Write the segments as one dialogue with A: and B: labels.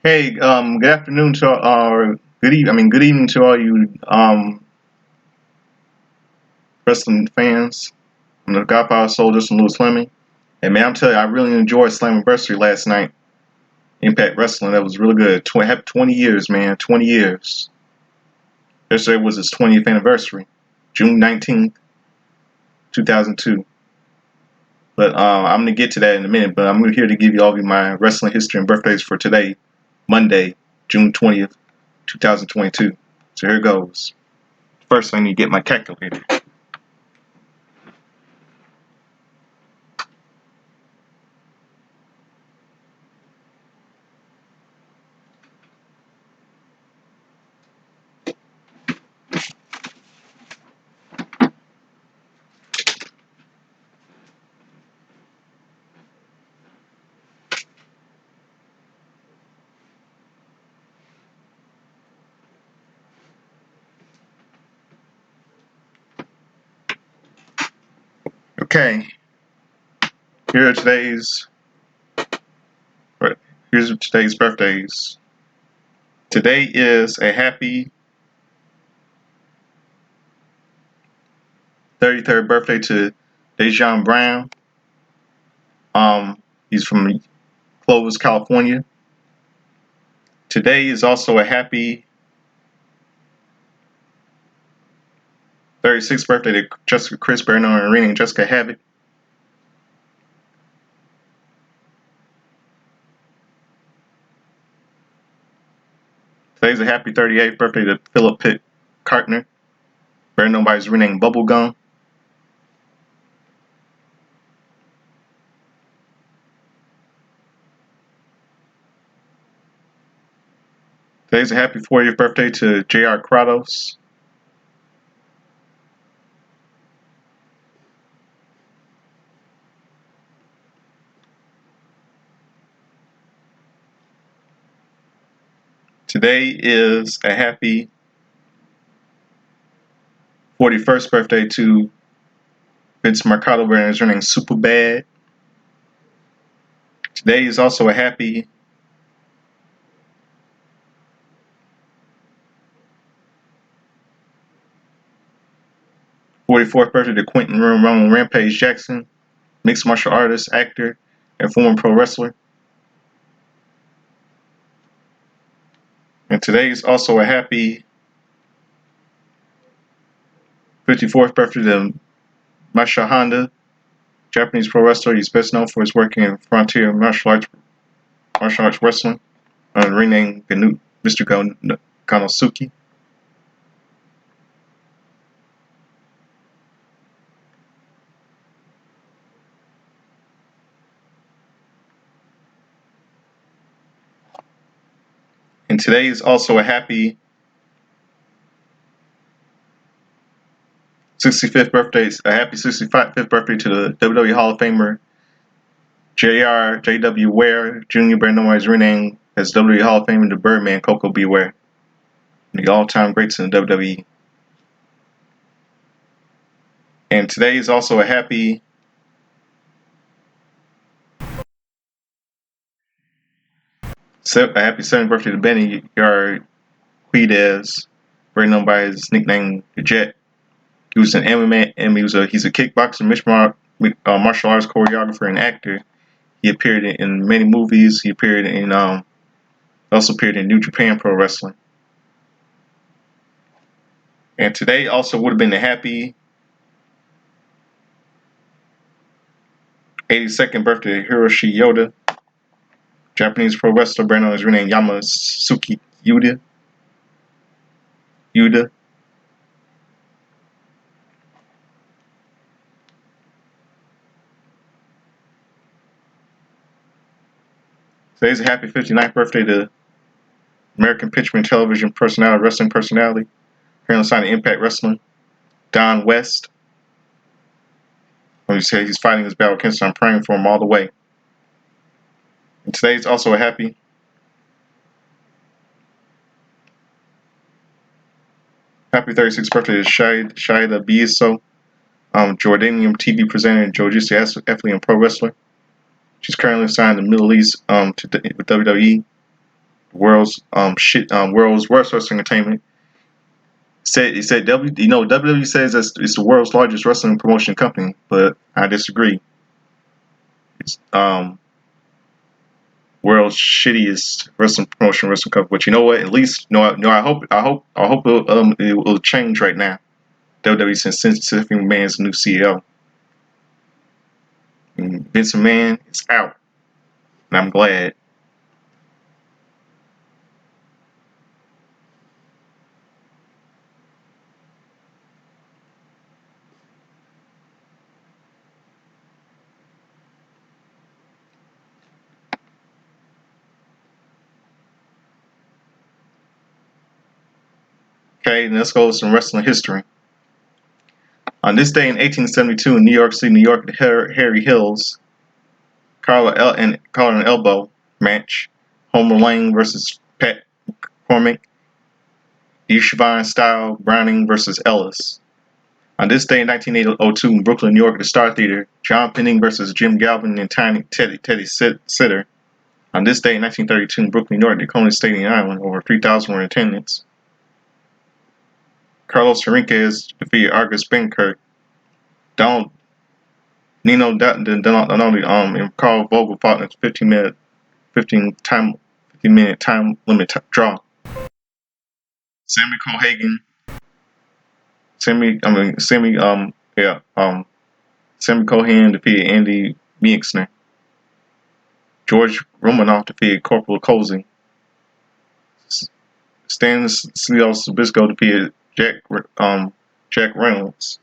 A: Hey, good afternoon to our good evening to all you wrestling fans. I'm the Godfather Soldier from Louis Fleming, and man, I'm telling you, I really enjoyed Slammiversary last night. Impact Wrestling, that was really good. Happy 20 years, man, 20 years. Yesterday was its 20th anniversary, June 19th, 2002. But I'm gonna get to that in a minute. But I'm here to give you all of my wrestling history and birthdays for today, Monday, June 20th, 2022. So here goes. First, I need to get my calculator. Okay, here are today's. Here's today's birthdays. Today is a happy 33rd birthday to Dejon Brown. He's from Clovis, California. Today is also a happy 36th birthday to Jessica Chris Bernard and Rena and Jessica Habit. Today's a happy 38th birthday to Philip Pitt Cartner, better known by his rename Bubblegum. Today's a happy 40th birthday to J.R. Kratos. Today is a happy 41st birthday to Vince Mercado, better known as rename Superbad. Today is also a happy 44th birthday to Quentin Ramon Rampage Jackson, mixed martial artist, actor, and former pro wrestler. And today is also a happy 54th birthday to Masha Honda, Japanese pro wrestler. He's best known for his work in Frontier martial arts wrestling, renamed Mr. Ganosuke. And today is also a happy 65th birthday, a happy 65th birthday to the WWE Hall of Famer J.W. Ware Jr., better known as renamed as WWE Hall of Famer the Birdman Coco B. Ware, the all-time greats in the WWE. And today is also a happy 7th birthday to Benny Yarquidez, better known by his nickname the Jet. He was an MMA and he's a kickboxer, martial arts choreographer, and actor. He appeared in many movies. He appeared in also appeared in New Japan Pro Wrestling. And today also would have been the happy 82nd birthday of Hiroshi Yoda, Japanese pro wrestler, better known as renamed Yamasuke Yuta. Today's a happy 59th birthday to American pitchman, television personality, wrestling personality, currently signed to Impact Wrestling, Don West. When he said he's fighting his battle with cancer, I'm praying for him all the way. And today's also a happy 36th birthday to Shida Bieso, Jordanian TV presenter and jiu-jitsu athlete and pro wrestler. She's currently signed to Middle East with WWE. world's worst wrestling entertainment. He said WWE says it's the world's largest wrestling promotion company, but I disagree. It's world's shittiest wrestling company. But you know what? At least I hope it will change right now. WWE since Stephanie McMahon's new CEO. And Vince McMahon is out, and I'm glad. Okay, let's go with some wrestling history. On this day in 1872 in New York City, New York, the Harry Hills Carla and Elbow match. Homer Lane versus Pat McCormick. Yeshivon Style Browning versus Ellis. On this day in 1902 in Brooklyn, New York, at the Star Theater, John Penning versus Jim Galvin and Teddy Sitter. On this day in 1932 in Brooklyn, New York, the Coney Stadium Island, over 3,000 were in attendance. Carlos Henriquez defeated Argus Benkirk. Nino Donati and Carl Vogel fought in a 15-minute time limit draw. Sammy Cohen defeated Andy Meixner. George Romanoff defeated Corporal Cozy. Stanislaus Zbyszko defeated Jack Reynolds.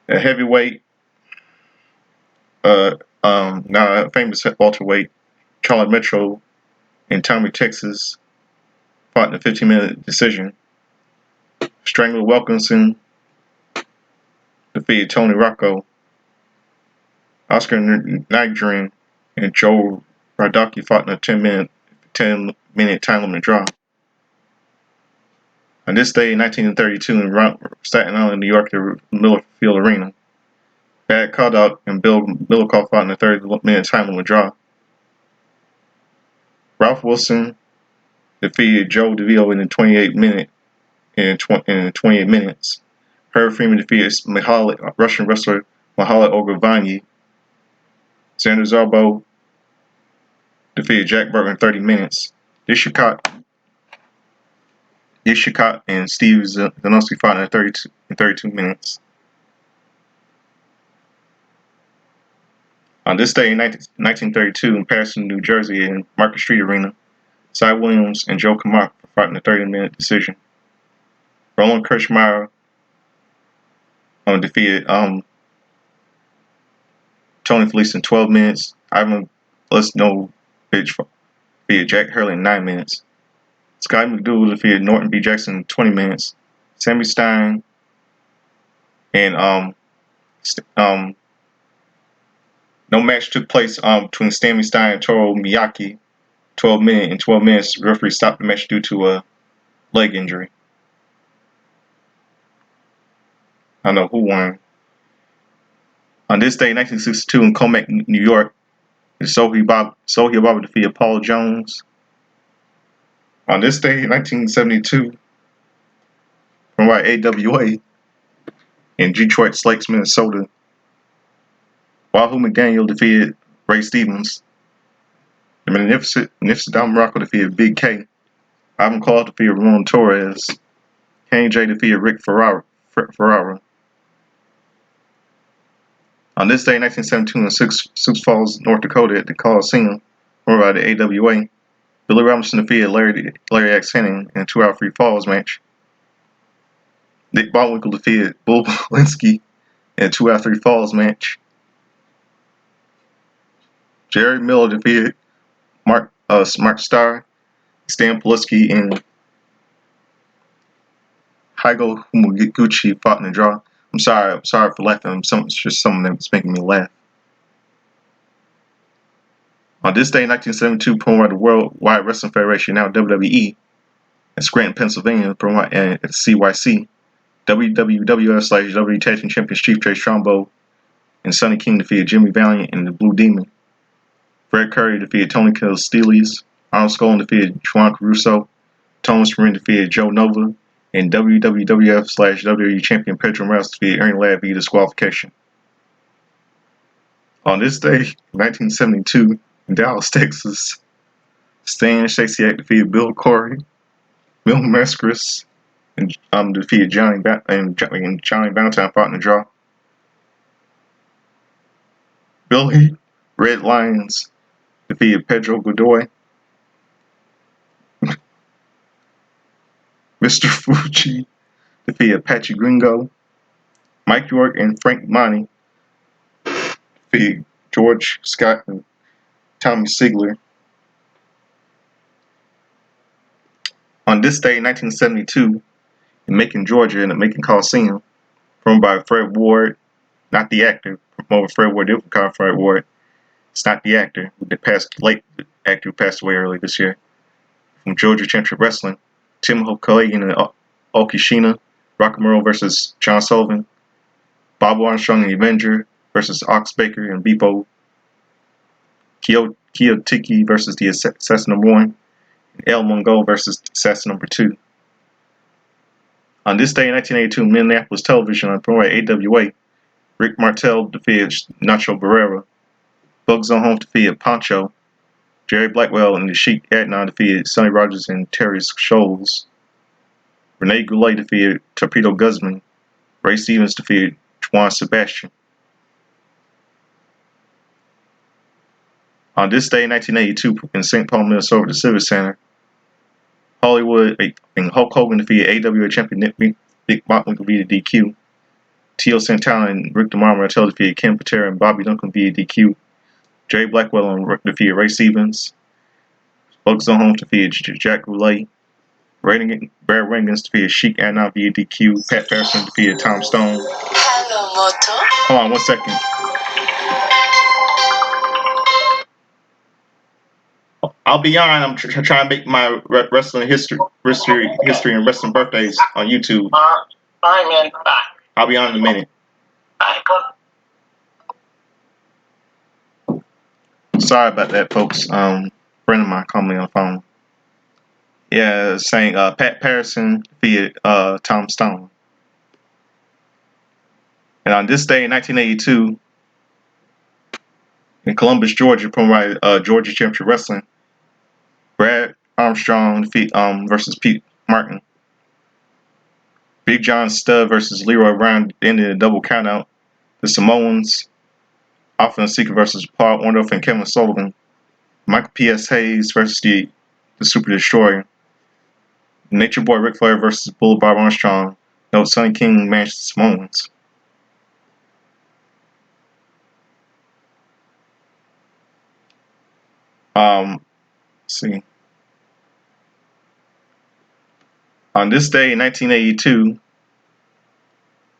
A: At heavyweight, now famous welterweight, Charlie Metro and Tommy Texas fought in a 15-minute decision. Strangler Wilkinson defeated Tony Rocco. Oscar Nigerian and Joe Radocki fought in a 10-minute time limit draw. On this day in 1932 in Staten Island, New York, the Miller Field Arena, Bad Caldot and Bill Milikoff fought in a 30-minute time limit draw. Ralph Wilson defeated Joe DeVille in 28 minutes. Herb Freeman defeated Russian wrestler Mihaly Ogrevanyi. Xander Zarbo defeated Jack Burger in 30 minutes. Ishikot and Steve Zanoski fought in 32 minutes. On this day in 1932 in Patterson, New Jersey, in Market Street Arena, Cy Williams and Joe Kamark fought in a 30-minute decision. Roland Kirschmeyer defeated Tony Felice in 12 minutes. Ivan Lesnovich defeated Jack Hurley in 9 minutes. Scott McDougal defeated Norton B. Jackson in 20 minutes. Sammy Stein and no match took place between Sammy Stein and Toru Miyake. 12 minutes, the referee stopped the match due to a leg injury. I don't know who won. On this day, 1962, in Commack, New York, Sohi Baba defeated Paul Jones. On this day, 1972, from AWA, in Detroit Lakes, Minnesota, Wahoo McDaniel defeated Ray Stevens. The Magnificent Don Morocco defeated Big K. Ivan Claw defeated Ramon Torres. Kenny J defeated Rick Ferrara. On this day, 1972, in Sioux Falls, North Dakota, at the Coliseum, run by the AWA, Billy Robinson defeated Larry X. Henning in a 2-out-3 falls match. Nick Baldwinkle defeated Bull Polinsky in a 2-out-3 falls match. Jerry Miller defeated Mark Starr. Stan Polinsky and Heigo Humaguchi fought in a draw. I'm sorry for laughing. It's just something that's making me laugh. On this day, 1972, promoted by the Worldwide Wrestling Federation, now WWE, in Scranton, Pennsylvania, promoted at CYC, WWF/WWE Tag Team Champions Chief Jay Strongbow and Sonny King defeated Jimmy Valiant and the Blue Demon. Fred Curry defeated Tony Kill Steelies. Arnold Skaaland defeated Juan Caruso. Thomas Marin defeated Joe Nova. And WWF/WWE champion Pedro Morales defeated Ernie Ladd via disqualification. On this day, 1972, in Dallas, Texas, Stan Shasiak defeated Bill Corey. Bill Mescris and defeated Johnny Valentine fought in the draw. Billy Red Lions defeated Pedro Godoy. Mr. Fuji defeated Apache Gringo. Mike York and Frank Monty defeated George Scott and Tommy Sigler. On this day, 1972, in Macon, Georgia, in the Macon Coliseum, promoted by Fred Ward, not the actor, promoted by Fred Ward, different kind of Fred Ward. It's not the actor the actor who passed away early this year. From Georgia Championship Wrestling, Tim Hokagan and Oki Sheena, Rockamero versus John Sullivan, Bob Armstrong and the Avenger versus Ox Baker and Beepo, Kiyotiki versus the Assassin number 1, and El Mongol versus Assassin number 2. On this day in 1982, Minneapolis Television on promoted AWA, Rick Martel defeated Nacho Barrera, Bugs on Home defeated Pancho, Jerry Blackwell and the Sheik Adnan defeated Sonny Rogers and Terry Scholes, Rene Goulet defeated Torpedo Guzman, Ray Stevens defeated Juan Sebastian. On this day in 1982, in St. Paul, Minnesota, the Civic Center, Hollywood and Hulk Hogan defeated AWA champion Nick Bockwinkel via DQ. Tio Santana and Rick DeMar defeated Ken Patera and Bobby Duncan via DQ. Jerry Blackwell and defeated Ray Stevens. Bugs on Home defeated Jack Goulet. Brad Rangans defeated Sheik Adnan via DQ. Pat Patterson defeated Tom Stone.
B: Hello, Moto.
A: Hold on 1 second. I'll be on. I'm trying to make my wrestling history and wrestling birthdays on YouTube.
B: I'm in back.
A: I'll be on in a minute. Sorry about that, folks. Friend of mine called me on the phone. Yeah, saying Pat Patterson defeated Tom Stone. And on this day in 1982, in Columbus, Georgia, promoted Georgia Championship Wrestling, Brad Armstrong versus Pete Martin. Big John Studd versus Leroy Brown ended a double countout. The Samoans, Alpha and Seeker versus Paul Orndorff and Kevin Sullivan. Michael P.S. Hayes versus the Super Destroyer. Nature Boy Ric Flair versus Boulevard Armstrong. No, Sonny King managed the Samoans. Let's see. On this day in 1982,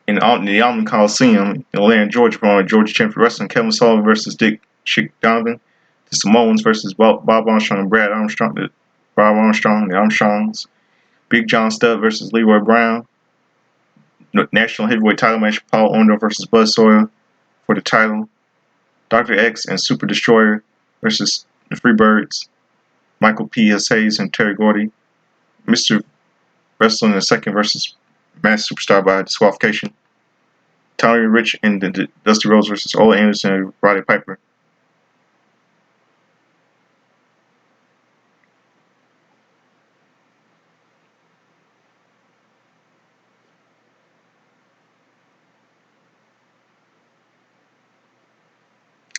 A: in the Alman Coliseum in Atlanta, Georgia, promoted Georgia Championship Wrestling, Kevin Sullivan versus Dick Chick Donovan, the Samoans versus Bob Armstrong and Brad Armstrong, the Armstrongs, Big John Studd versus Leroy Brown, National Heavyweight title match, Paul Orndorff versus Buzz Sawyer for the title, Dr. X and Super Destroyer versus the Freebirds, Michael P.S. Hayes and Terry Gordy, Mr. Wrestling in the second versus Mass Superstar by disqualification, Tommy Rich and the Dusty Rhodes versus Ole Anderson and Roddy Piper.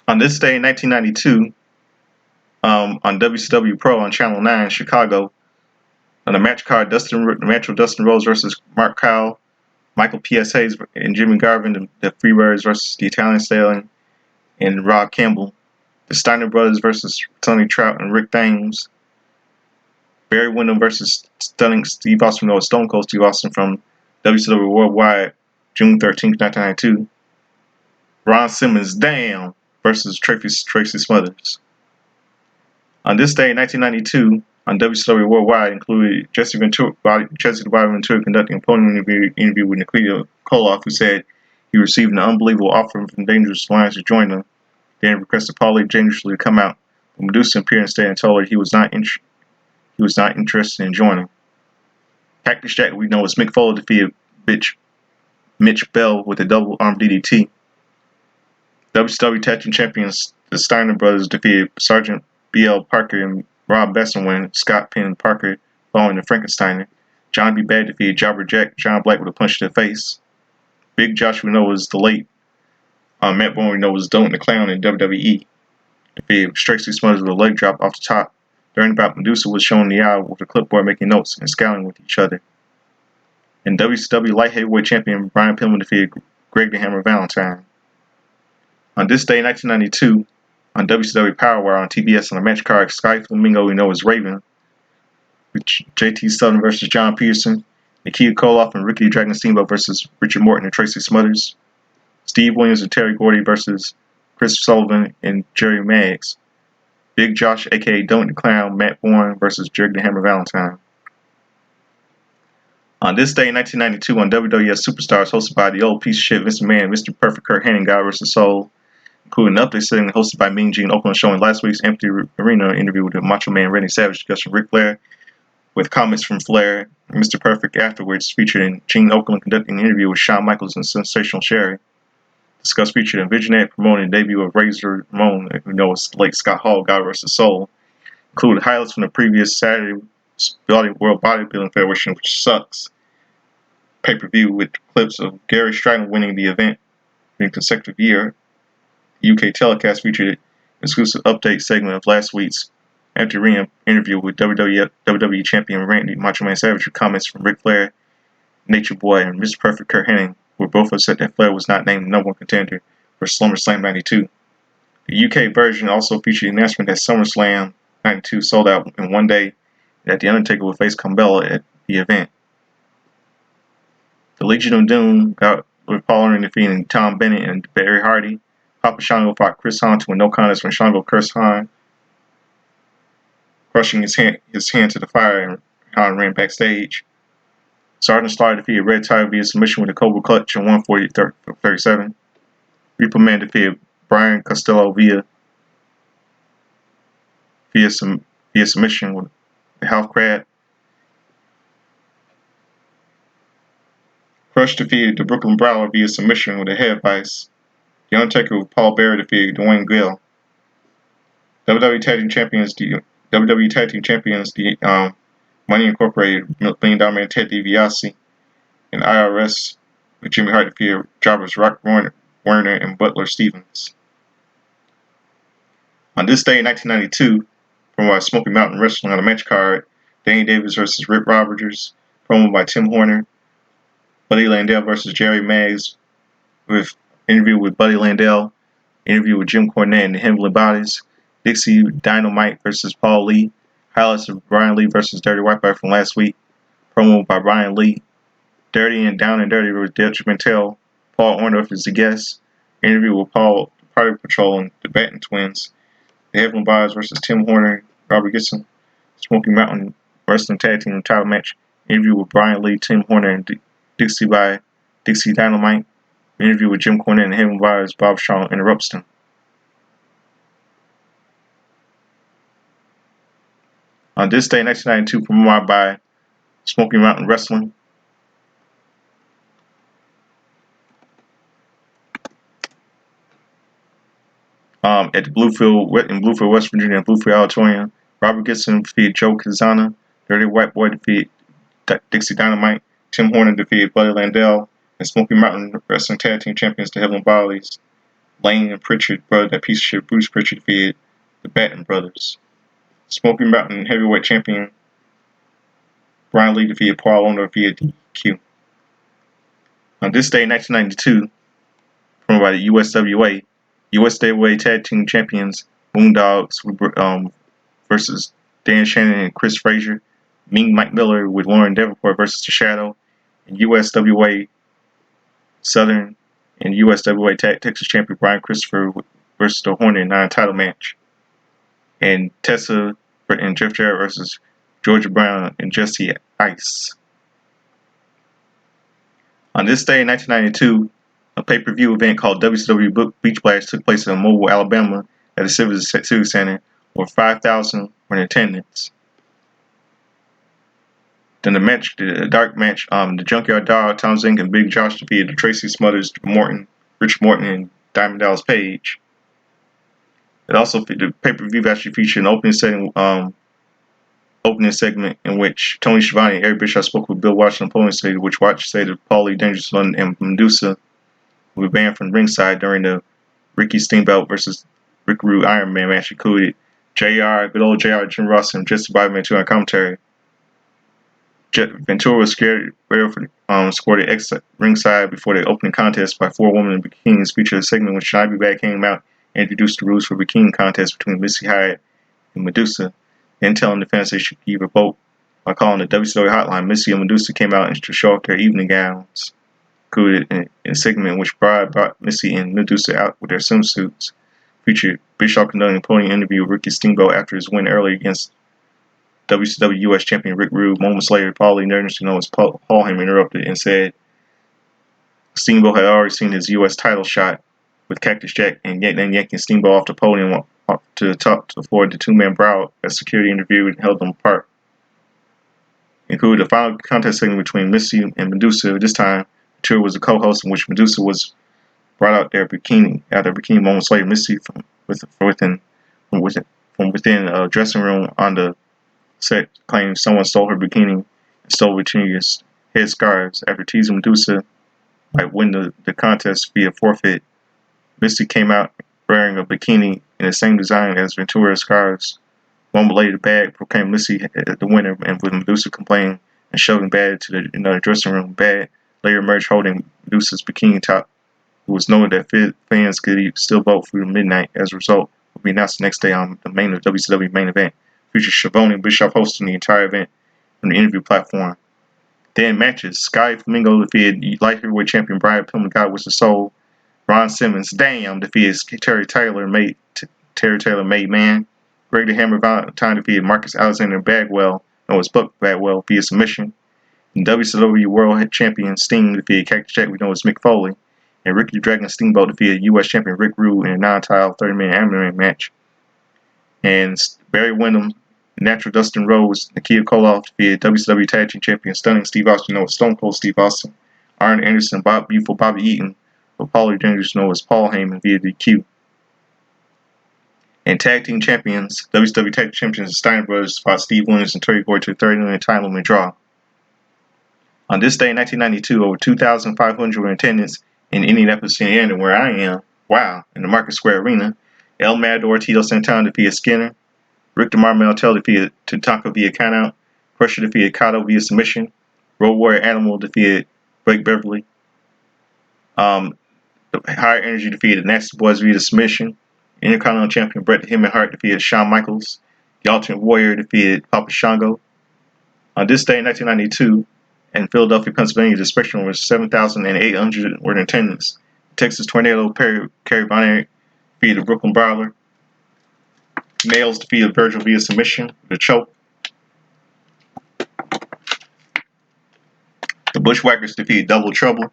A: On this day in 1992, on WCW Pro on Channel 9 in Chicago, on the match card, Dustin Rhodes versus Mark Cowell, Michael P.S. Hayes and Jimmy Garvin, the Freebirds versus the Italian Stallion and Rob Campbell, the Steiner Brothers versus Tony Trout and Rick Thames, Barry Windham versus Stunning Steve Austin, Stone Cold Steve Austin from WCW Worldwide, June 13th, 1992, Ron Simmons Damn versus Tracy Smothers. On this day in 1992, on WCW Worldwide, included Jesse the Body Ventura conducting a podium interview with Nikita Koloff, who said he received an unbelievable offer from Dangerous Alliance to join them. Then requested Paulie dangerously to come out Medusa appeared instead and told her he was not interested in joining. Cactus Jack, we know, as Mick Foley defeated Mitch Bell with a double arm DDT. WCW Tag Team Champions, the Steiner Brothers, defeated Sergeant B.L. Parker and Rob Besson when Scott pinned Parker following the Frankensteiner. John B. Bad defeated Jobber Jack, John Black with a punch to the face. Big Josh, we know, was the late. Matt Bourne, we know, was Don't the Clown in WWE. Defeated Tracy Smothers with a leg drop off the top. During the bout, Medusa was showing the eye with a clipboard making notes and scowling with each other. And WCW Light Heavyweight Champion Brian Pillman defeated Greg the Hammer Valentine. On this day, 1992, on WCW Power Hour on TBS on the match card, Sky Flamingo, we know as Raven, with JT Southern versus John Peterson, Nikita Koloff and Ricky Dragon Steamboat versus Richard Morton and Tracy Smothers, Steve Williams and Terry Gordy versus Chris Sullivan and Jerry Maggs, Big Josh, aka Don't the Clown, Matt Bourne versus Greg the Hammer Valentine. On this day, 1992, on WWF Superstars, hosted by the old piece of shit Mr. Man, Mr. Perfect Kurt Hennig, God vs. Soul, including an update segment hosted by Mean Gene Oakland, showing last week's Empty Arena interview with the Macho Man Randy Savage discussing Ric Flair, with comments from Flair and Mr. Perfect afterwards, featured Gene Oakland conducting an interview with Shawn Michaels and Sensational Sherry. Discuss featured in Visionette promoting the debut of Razor Ramon, who knows late Scott Hall, God vs. Soul, included highlights from the previous Saturday World Bodybuilding Federation, which sucks, pay-per-view with clips of Gary Stratton winning the event in a consecutive year. The UK telecast featured an exclusive update segment of last week's Empty Arena interview with WWE Champion Randy Macho Man Savage, with comments from Ric Flair, Nature Boy, and Mr. Perfect Kurt Hennig, where both have said that Flair was not named the number one contender for SummerSlam 92. The UK version also featured the announcement that SummerSlam 92 sold out in one day, and that The Undertaker would face Carmella at the event. The Legion of Doom got with Paul Ellering defeating Tom Bennett and Barry Hardy. Papa Shango fought Chris Hahn to a no contest when Shango cursed Hahn, crushing his hand to the fire, and Hahn ran backstage. Sergeant Slaughter defeated Red Tiger via submission with a Cobra Clutch in 140-37. Repo Man defeated Brian Costello via submission with the Half Crab. Crush defeated the Brooklyn Brawler via submission with a head vice. The Undertaker with Paul Bearer defeated Dwayne Gill. WWE Tag Team Champions, the Money Incorporated, $1 Million Man Ted DiBiase, and IRS with Jimmy Hart defeated Jobbers Rock Warner and Butler Stevens. On this day in 1992, from Smoky Mountain Wrestling on the match card, Danny Davis versus Rip Rogers, promo by Tim Horner, Buddy Landel versus Jerry Maggs, with interview with Buddy Landel, interview with Jim Cornette and the Heavenly Bodies, Dixie Dynamite versus Paul Lee, highlights of Brian Lee versus Dirty White Boy from last week, promo by Brian Lee, Dirty and Down and Dirty with Dutch Mantel, Paul Orndorff is the guest, interview with Paul, the Party Patrol, and the Batten Twins, the Heavenly Bodies versus Tim Horner, Robert Gibson, Smoky Mountain Wrestling Tag Team title match, interview with Brian Lee, Tim Horner, and Dixie Dynamite, interview with Jim Cornette and Heavenly Bodies. Bob Shaw interrupts them. On this day, 1992, promoted by Smoky Mountain Wrestling, at the Bluefield, West Virginia, Bluefield Auditorium, Robert Gibson defeated Joe Kazana, Dirty White Boy defeated Dixie Dynamite, Tim Horner defeated Buddy Landel, and Smoky Mountain Wrestling Tag Team Champions, the Heavenly Bodies, Lane and Pritchard, brother, that piece of shit, Bruce Pritchard defeated the Batten Brothers. Smoky Mountain Heavyweight Champion Brian Lee defeated Paul Orndorff via DQ. On this day, 1992, promoted by the USWA, USWA Tag Team Champions Moondogs versus Dan Shannon and Chris Frazier, Mean Mike Miller with Lauren Davenport versus The Shadow, and USWA Southern and USWA Texas Champion Brian Christopher versus the Hornet non-title match, and Tessa and Jeff Jarrett versus Georgia Brown and Jesse Ice. On this day in 1992, a pay-per-view event called WCW Beach Blast took place in Mobile, Alabama at the Civic Center, or 5,000 were in attendance. Then the dark match, the Junkyard Dog, Tom Zink, and Big Josh defeated the Tracy Smothers, Rich Morton, and Diamond Dallas Page. It also the pay-per-view actually featured an opening segment in which Tony Schiavone and Eric Bischoff spoke with Bill Watson on podium stage, which Watson stated Paulie, Dangerous London, and Medusa were banned from ringside during the Ricky Steamboat versus Rick Rude Iron Man match. Included JR, good old JR, Jim Ross, and Jesse Bobby Ventura on commentary. Ventura was scored at exit ringside before the opening contest by 4 women in bikinis, featured a segment when Shinobi Bag came out and introduced the rules for bikini contest between Missy Hyatt and Medusa, then telling the fans they should give a vote by calling the WCW hotline. Missy and Medusa came out to show off their evening gowns, included in a segment in which Bride brought Missy and Medusa out with their swimsuits. Featured Bischoff conducting a podium interview with Ricky Steamboat after his win early against WCW US champion Rick Rude. Moments later, Paulie, nervously known as Paul Heyman, interrupted and said Steamboat had already seen his US title shot with Cactus Jack, and then yanking Steamboat off the podium up to the top to afford the two-man brawl as security interviewed and held them apart. Included a final contest segment between Missy and Medusa. This time, Ventura was the co-host, in which Medusa was brought out their bikini moments later. Missy from within a dressing room on the set claimed someone stole her bikini and stole Virginia's head scarves. After teasing Medusa might win the contest via forfeit, Missy came out wearing a bikini in the same design as Ventura's scarves. A moment later, Bad proclaimed Missy the winner, and with Medusa complaining and shoving Bad to another dressing room, Bad later emerged holding Medusa's bikini top. It was noted that fans could still vote through midnight. As a result, will be announced the next day on the WCW main event. Featured Schiavone and Bischoff hosting the entire event from the interview platform. Then matches: Sky Flamingo defeated light heavyweight champion Brian Pillman, God with the Soul. Ron Simmons, defeated Terry Taylor, made man. Greg the Hammer Valentine defeated Marcus Alexander Bagwell, known as Buck Bagwell, via submission. And WCW World Champion Sting defeated Cactus Jack, we know as Mick Foley. And Ricky the Dragon Steamboat defeated U.S. Champion Rick Rude in a non-title 30-minute amateur match. And Barry Windham, Natural Dustin Rhodes, Nakia Koloff defeated WCW Tag Team Champion Stunning Steve Austin, known as Stone Cold Steve Austin. Arn Anderson, Beautiful Bobby Eaton, but Paulie Dangerous, known as Paul Heyman, via DQ. And Tag Team Champions, WCW Tag Team Champions, the Steiner Brothers fought Steve Williams and Terry Gordy to a 30-minute time limit draw. On this day in 1992, over 2,500 were in attendance in Indianapolis, Indiana, where I am. Wow, in the Market Square Arena. El Matador Tito Santana defeated Skinner. Rick DeMar Martel defeated Tatanka via countout. Crusher defeated Kato via submission. Road Warrior Animal defeated Blake Beverly. The Higher Energy defeated Nasty Boys via submission. Intercontinental Champion Bret the Hitman Hart defeated Shawn Michaels. The Ultimate Warrior defeated Papa Shango. On this day in 1992, in Philadelphia, Pennsylvania, the Spectrum was 7,800 were in attendance. Texas Tornado Kerry Von Erich defeated the Brooklyn Brawler. Nails defeated Virgil via submission, the choke. The Bushwhackers defeated Double Trouble.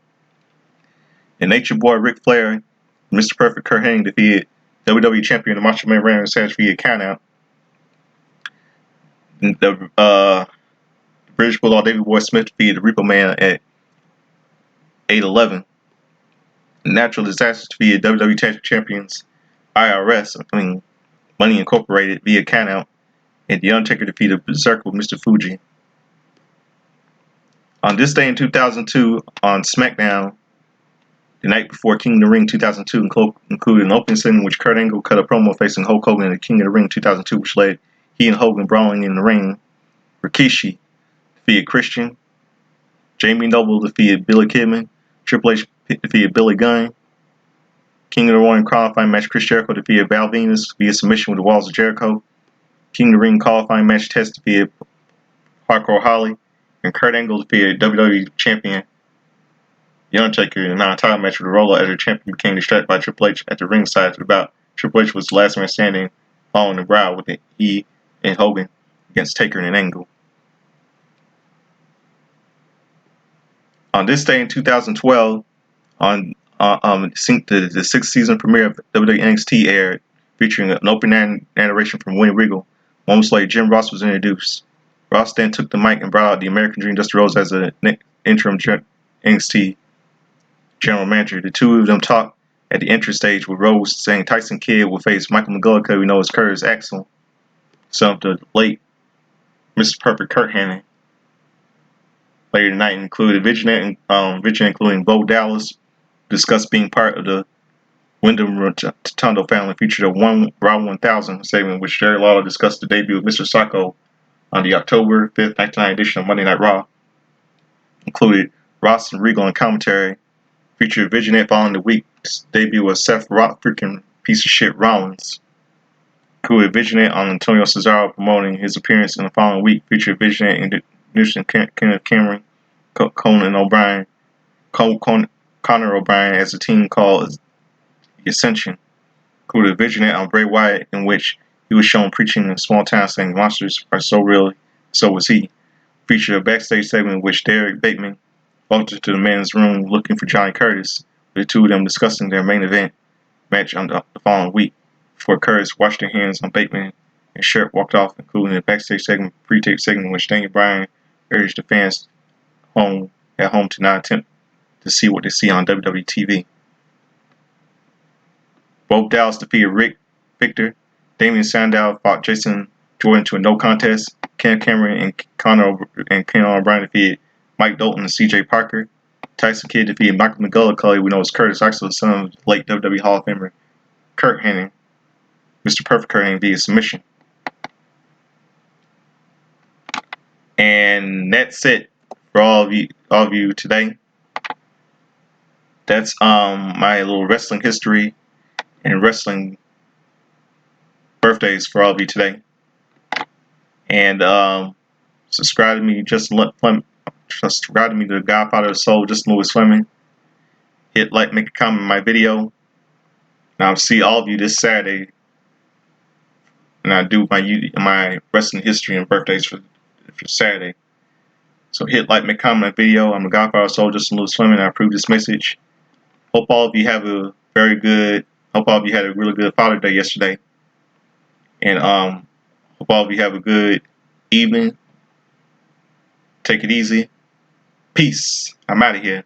A: The Nature Boy Ric Flair, Mr. Perfect Kurt Hennig defeated WWE Champion the Macho Man Randy Savage via countout. The British Bulldog Davey Boy Smith defeated the Repo Man at 8-11. Natural Disasters defeated WWE Tag Team Champions Money Incorporated via countout, and The Undertaker defeated Berserker with Mr. Fuji. On this day in 2002, on SmackDown, the night before King of the Ring 2002 included an opening segment in which Kurt Angle cut a promo facing Hulk Hogan in the King of the Ring 2002, which led he and Hogan brawling in the ring. Rikishi defeated Christian. Jamie Noble defeated Billy Kidman. Triple H defeated Billy Gunn. King of the Ring qualifying match, Chris Jericho defeated Val Venis via submission with the Walls of Jericho. King of the Ring qualifying match, Test defeated Hardcore Holly. And Kurt Angle defeated WWE Champion The Undertaker in a non-title match with the roller as the champion became distracted by Triple H at the ringside. About Triple H was the last man standing following the brawl with he and Hogan against Taker and Angle. On this day in 2012, on the sixth season premiere of WWE NXT aired, featuring an opening narration from William Regal. Moments later, Jim Ross was introduced. Ross then took the mic and brought out the American Dream Dusty Rhodes as an interim NXT general manager. The two of them talked at the entrance stage with Rhodes saying Tyson Kidd will face Michael McGillicuddy, we know as Curtis Axel, son of the late Mr. Perfect Kurt Hennig. Later tonight included Vigilant including Bo Dallas, discussed being part of the Wyndham Rotundo family, featured a Raw 1000 segment, which Jerry Lawler discussed the debut of Mr. Sacco on the October 5th, 1999 edition of Monday Night Raw. Included Ross and Regal on commentary, featured Vigilant following the week's debut of Seth freaking piece of shit Rollins. Included Vigilant on Antonio Cesaro promoting his appearance in the following week, featured Vigilant introducing Kenneth Cameron, Conan O'Brien, Connor O'Brien as a team called The Ascension. Included Vigilant on Bray Wyatt, in which he was shown preaching in a small town saying monsters are so real, so was he. Featured a backstage segment in which Derek Bateman walked into the men's room looking for Johnny Curtis, with the two of them discussing their main event match on the following week, before Curtis washed their hands on Bateman and Shirt walked off, including a backstage segment, pre-tape segment in which Daniel Bryan urged the fans at home to not attempt to see what they see on WWE TV. Both Dallas defeated Rick Victor. Damian Sandow fought Jason Jordan to a no contest. Ken Cameron and Ken O'Brien defeated Mike Dalton and CJ Parker. Tyson Kidd defeated Michael McGillicuddy, we know as Curtis Axel, son of the late WWE Hall of Famer Kurt Hennig, Mr. Perfect Kurt Hennig, via submission. And that's it for all of you today. That's my little wrestling history and wrestling birthdays for all of you today. And subscribe to me, subscribe to me, the Godfather of Soul, Justin Lewis Fleming. Hit like, make a comment on my video. And I'll see all of you this Saturday. And I do my wrestling history and birthdays for Saturday. So hit like, make a comment on my video. I'm the Godfather of Soul, Justin Lewis Fleming. I approve this message. Hope all of you had a really good Father's Day yesterday. And hope all of you have a good evening. Take it easy. Peace. I'm out of here.